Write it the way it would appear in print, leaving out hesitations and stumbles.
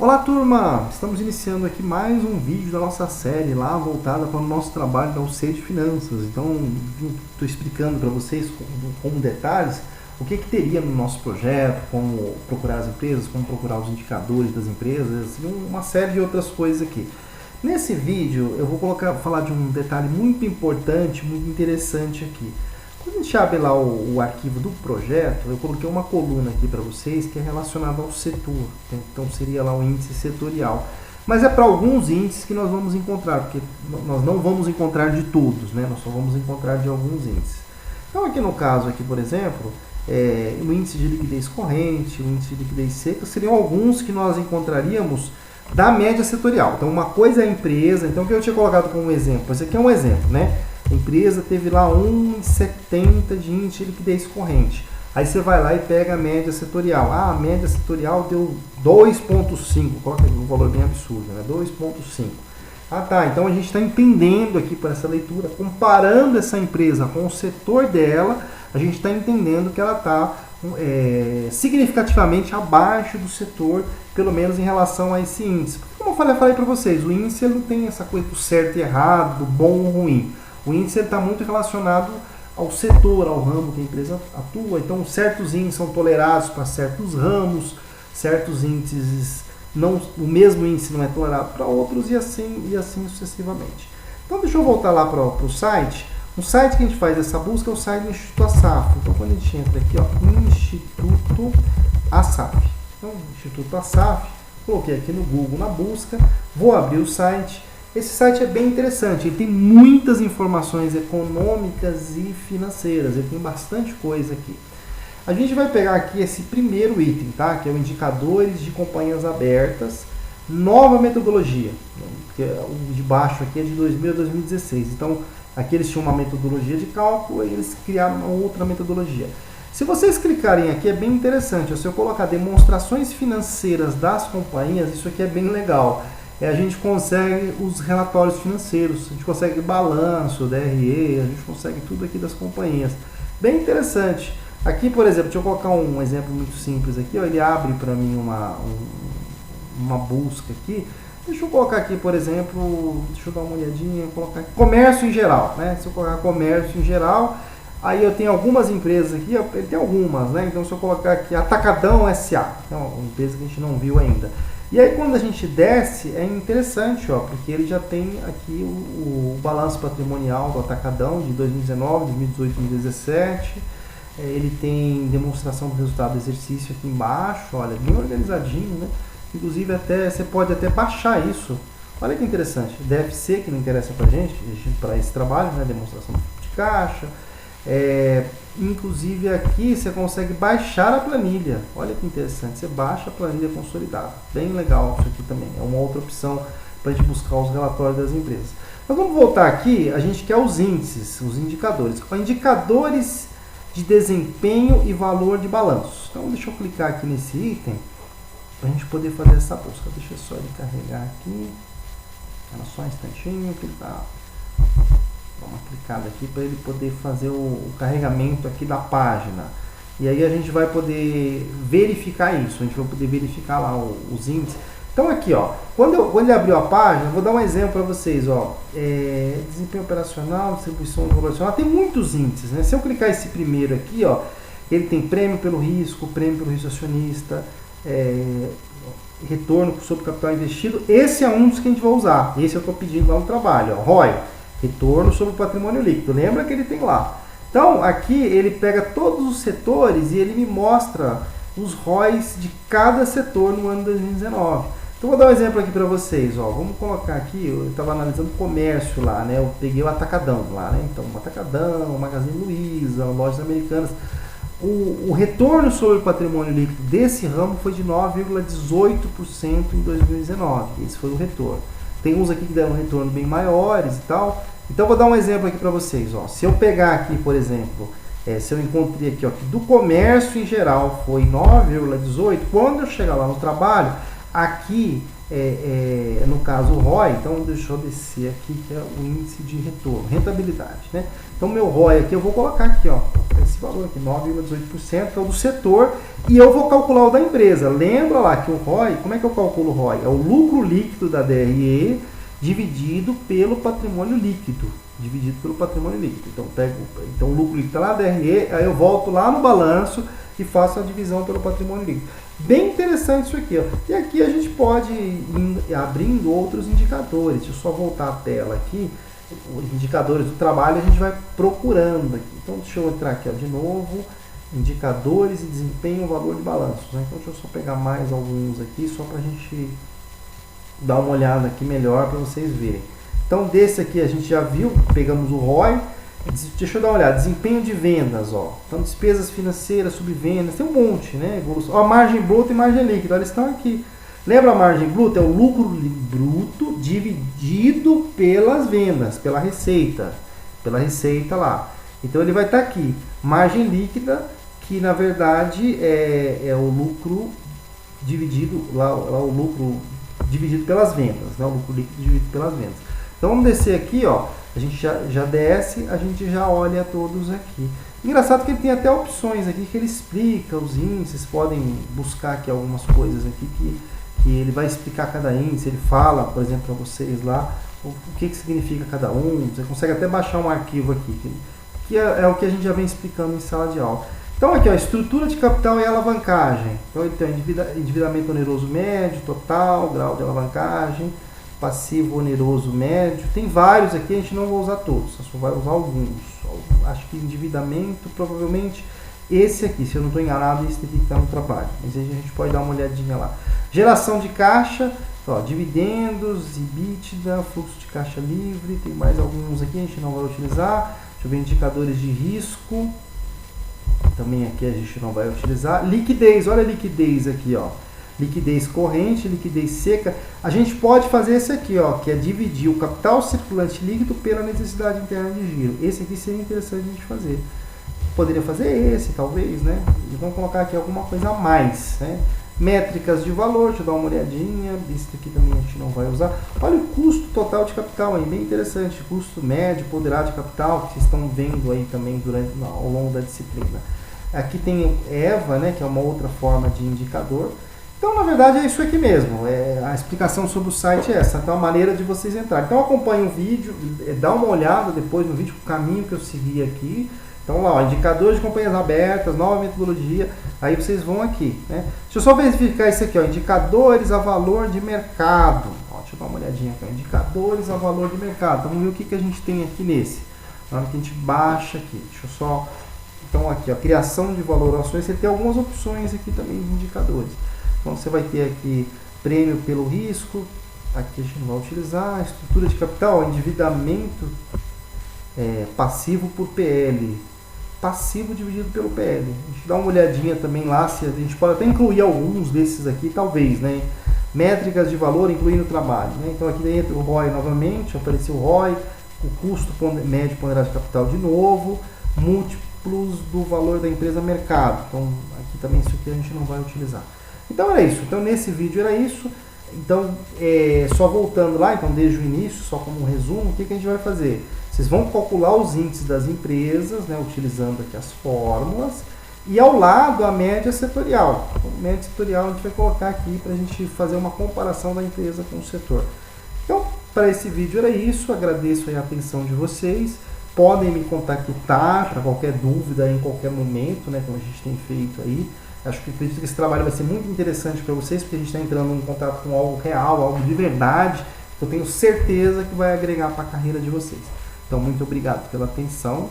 Olá turma, estamos iniciando aqui mais um vídeo da nossa série lá voltada para o nosso trabalho da UC de Finanças. Então estou explicando para vocês com detalhes o que teria no nosso projeto, como procurar as empresas, como procurar os indicadores das empresas e uma série de outras coisas aqui. Nesse vídeo eu vou falar de um detalhe muito importante, muito interessante aqui. Quando a gente abre lá o arquivo do projeto, eu coloquei uma coluna aqui para vocês que é relacionada ao setor. Então seria lá o índice setorial. Mas é para alguns índices que nós vamos encontrar, porque nós não vamos encontrar de todos, né? Nós só vamos encontrar de alguns índices. Então aqui no caso, aqui, por exemplo, o índice de liquidez corrente, o índice de liquidez seca, seriam alguns que nós encontraríamos da média setorial. Então uma coisa é a empresa, então o que eu tinha colocado como exemplo, esse aqui é um exemplo, né? A empresa teve lá 1,70 de índice de liquidez corrente. Aí você vai lá e pega a média setorial. Ah, a média setorial deu 2,5. Coloca um valor bem absurdo, né? 2,5. Ah, tá. Então a gente está entendendo aqui por essa leitura, comparando essa empresa com o setor dela, a gente está entendendo que ela está significativamente abaixo do setor, pelo menos em relação a esse índice. Como eu falei para vocês, o índice ele não tem essa coisa do certo e errado, do bom ou ruim. O índice está muito relacionado ao setor, ao ramo que a empresa atua. Então, certos índices são tolerados para certos ramos, certos índices, o mesmo índice não é tolerado para outros e assim sucessivamente. Então, deixa eu voltar lá para o site. O site que a gente faz essa busca é o site do Instituto Asaf. Então, quando a gente entra aqui, ó, Instituto Asaf. Então, Instituto Asaf, coloquei aqui no Google na busca, vou abrir o site. Esse site é bem interessante, ele tem muitas informações econômicas e financeiras, ele tem bastante coisa aqui. A gente vai pegar aqui esse primeiro item, tá? Que é o indicadores de companhias abertas, nova metodologia, que o de baixo aqui é de 2000 a 2016. Então, aqui eles tinham uma metodologia de cálculo e eles criaram uma outra metodologia. Se vocês clicarem aqui, é bem interessante. Se eu colocar demonstrações financeiras das companhias, isso aqui é bem legal. A gente consegue os relatórios financeiros, a gente consegue balanço, DRE, a gente consegue tudo aqui das companhias. Bem interessante. Aqui, por exemplo, deixa eu colocar um exemplo muito simples aqui, ó, ele abre para mim uma busca aqui. Deixa eu colocar aqui, por exemplo, deixa eu dar uma olhadinha, colocar aqui, comércio em geral, né? Se eu colocar comércio em geral, aí eu tenho algumas empresas aqui, ele tem algumas, né? Então se eu colocar aqui Atacadão SA, é uma empresa que a gente não viu ainda. E aí quando a gente desce, é interessante, ó, porque ele já tem aqui o balanço patrimonial do Atacadão de 2019, 2018, 2017. Ele tem demonstração do resultado do exercício aqui embaixo, olha, bem organizadinho, né? Inclusive você pode até baixar isso. Olha que interessante, DFC, que não interessa pra gente para esse trabalho, né? Demonstração de caixa. Inclusive aqui você consegue baixar a planilha. Olha que interessante, você baixa a planilha consolidada. Bem legal isso aqui também. É uma outra opção para a gente buscar os relatórios das empresas. Mas vamos voltar aqui, a gente quer os índices, os indicadores. Indicadores de desempenho e valor de balanços. Então deixa eu clicar aqui nesse item para a gente poder fazer essa busca. Deixa eu só ele carregar aqui. Só um instantinho que ele está... Dá uma clicada aqui para ele poder fazer o carregamento aqui da página. E aí a gente vai poder verificar isso. A gente vai poder verificar lá os índices. Então aqui, ó, quando ele abriu a página, vou dar um exemplo para vocês, ó. Desempenho operacional, distribuição operacional, tem muitos índices, né? Se eu clicar esse primeiro aqui, ó, ele tem prêmio pelo risco acionista, retorno sobre o capital investido. Esse é um dos que a gente vai usar. Esse eu estou pedindo lá no trabalho, ó, ROI. Retorno sobre o patrimônio líquido. Lembra que ele tem lá. Então, aqui ele pega todos os setores e ele me mostra os ROIs de cada setor no ano de 2019. Então, vou dar um exemplo aqui para vocês. Ó. Vamos colocar aqui, eu estava analisando o comércio lá, né? Eu peguei o Atacadão lá, né? Então, o Atacadão, o Magazine Luiza, Lojas Americanas. O retorno sobre o patrimônio líquido desse ramo foi de 9,18% em 2019. Esse foi o retorno. Tem uns aqui que deram um retorno bem maiores e tal. Então, vou dar um exemplo aqui para vocês. Ó. Se eu pegar aqui, por exemplo, se eu encontrei aqui, ó, que do comércio em geral foi 9,18, quando eu chegar lá no trabalho, Aqui, no caso o ROI, então deixa eu descer aqui, que é o índice de retorno, rentabilidade, né? Então meu ROI aqui, eu vou colocar aqui, ó, esse valor aqui, 9,18%, é o do setor, e eu vou calcular o da empresa. Lembra lá que o ROI, como é que eu calculo o ROI? É o lucro líquido da DRE dividido pelo patrimônio líquido. Então o lucro líquido está lá na DRE, aí eu volto lá no balanço e faço a divisão pelo patrimônio líquido. Bem interessante isso aqui, ó. E aqui a gente pode ir abrindo outros indicadores. Deixa eu só voltar a tela aqui. Os indicadores do trabalho a gente vai procurando aqui. Então deixa eu entrar aqui, ó, de novo. Indicadores e desempenho, valor de balanços, né? Então deixa eu só pegar mais alguns aqui, só para a gente dar uma olhada aqui melhor para vocês verem. Então desse aqui a gente já viu, pegamos o ROI. Deixa eu dar uma olhada, desempenho de vendas, ó. Então despesas financeiras, subvendas, tem um monte, né? Evolução. Ó, margem bruta e margem líquida, eles estão aqui. Lembra a margem bruta? É o lucro bruto dividido pelas vendas, pela receita lá. Então ele vai estar aqui. Margem líquida, que na verdade é o lucro dividido, lá o lucro dividido pelas vendas, né? O lucro líquido dividido pelas vendas. Então vamos descer aqui, ó. A gente já desce, a gente já olha todos aqui. Engraçado que ele tem até opções aqui que ele explica os índices, podem buscar aqui algumas coisas aqui que ele vai explicar cada índice, ele fala, por exemplo, para vocês lá o que significa cada um, você consegue até baixar um arquivo aqui, que é o que a gente já vem explicando em sala de aula. Então aqui, ó, estrutura de capital e alavancagem. Então ele tem endividamento oneroso médio, total, grau de alavancagem, passivo oneroso médio, tem vários aqui, a gente não vai usar todos, só vai usar alguns. Acho que endividamento, provavelmente esse aqui, se eu não estou enganado, esse aqui que está no trabalho, mas aí a gente pode dar uma olhadinha lá. Geração de caixa, ó, dividendos, EBITDA, fluxo de caixa livre, tem mais alguns aqui, a gente não vai utilizar. Deixa eu ver, indicadores de risco, também aqui a gente não vai utilizar. Liquidez, olha a liquidez aqui, ó. Liquidez corrente, liquidez seca. A gente pode fazer esse aqui, ó, que é dividir o capital circulante líquido pela necessidade interna de giro. Esse aqui seria interessante a gente fazer. Poderia fazer esse, talvez, né? E vamos colocar aqui alguma coisa a mais, né? Métricas de valor, deixa eu dar uma olhadinha. Esse aqui também a gente não vai usar. Olha o custo total de capital aí, bem interessante. Custo médio, ponderado de capital, que vocês estão vendo aí também ao longo da disciplina. Aqui tem o EVA, né, que é uma outra forma de indicador. Então, na verdade, é isso aqui mesmo. A explicação sobre o site é essa. Então, a maneira de vocês entrarem. Então, acompanhe o vídeo, dá uma olhada depois no vídeo, o caminho que eu segui aqui. Então, lá, ó, indicadores de companhias abertas, nova metodologia. Aí vocês vão aqui, né? Deixa eu só verificar isso aqui, ó, indicadores a valor de mercado. Ó, deixa eu dar uma olhadinha aqui, ó, indicadores a valor de mercado. Então, vamos ver o que a gente tem aqui nesse. Na hora que a gente baixa aqui. Deixa eu só... Então, aqui, ó, criação de valorações. Você tem algumas opções aqui também de indicadores. Então você vai ter aqui prêmio pelo risco, aqui a gente não vai utilizar, estrutura de capital, endividamento passivo por PL, passivo dividido pelo PL. A gente dá uma olhadinha também lá, se a gente pode até incluir alguns desses aqui, talvez, né? Métricas de valor incluindo o trabalho, né? Então aqui entra o ROI novamente, apareceu o ROI, o custo médio ponderado de capital de novo, múltiplos do valor da empresa mercado. Então aqui também isso aqui a gente não vai utilizar. Então era isso, então nesse vídeo era isso. Então só voltando lá, então desde o início, só como um resumo, o que a gente vai fazer? Vocês vão calcular os índices das empresas, né, utilizando aqui as fórmulas, e ao lado a média setorial. Então, média setorial a gente vai colocar aqui para a gente fazer uma comparação da empresa com o setor. Então para esse vídeo era isso, agradeço a atenção de vocês. Podem me contactar para qualquer dúvida em qualquer momento, né, como a gente tem feito aí. Acredito que esse trabalho vai ser muito interessante para vocês, porque a gente está entrando em contato com algo real, algo de verdade, que eu tenho certeza que vai agregar para a carreira de vocês. Então, muito obrigado pela atenção.